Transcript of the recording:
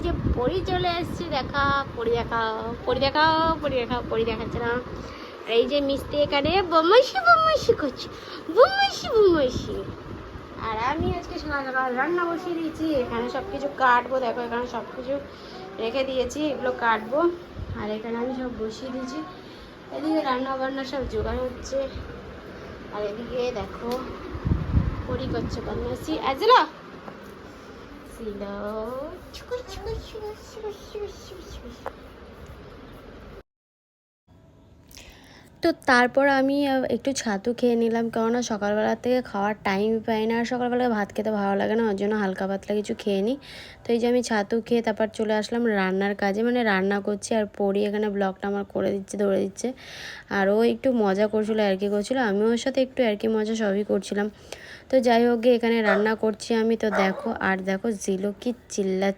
যে পরি চলে এসছে, দেখা পরি দেখাও, পরি দেখাও, পরি দেখাও, পরি দেখাচ্ছে না। আর এই যে মিস্ত্রি এখানে বমাইশি বমাইশি করছে, বমাইশি বমাইশি। আর আমি আজকে সকাল সকাল রান্না বসিয়ে দিয়েছি। এখানে সব কিছু কাটবো, দেখো এখানে সব কিছু রেখে দিয়েছি, এগুলো কাটবো। আর এখানে আমি সব বসিয়ে দিয়েছি। এদিকে রান্না বান্না সব জোগাড় হচ্ছে। আর এদিকে দেখো পরি করছে বদমাইশি। আজলা ছিল ছুকু ছুকু ছুকু ছুকু ছুকু ছুকু ছুকু। তো তারপর আমি একটু ছাতু খেয়ে নিলাম, কেননা সকালবেলা থেকে খাওয়ার টাইম পাই না, আর সকালবেলা ভাত খেতে ভালো লাগে না, ওর জন্য হালকা পাতলা কিছু খেয়ে নিই। তো এই যে আমি ছাতু খেয়ে তারপর চলে আসলাম রান্নার কাজে, মানে রান্না করছি। আর পরি এখানে ব্লগটা আমার করে দিচ্ছে, ধরে দিচ্ছে। আর ও একটু মজা করছিলো, আর কি করছিলো, আমি ওর সাথে একটু আর কি মজা সবই করছিলাম। তো যাই হোক, এখানে রান্না করছি আমি। তো দেখো, আর দেখো জিলো কি চিল্লা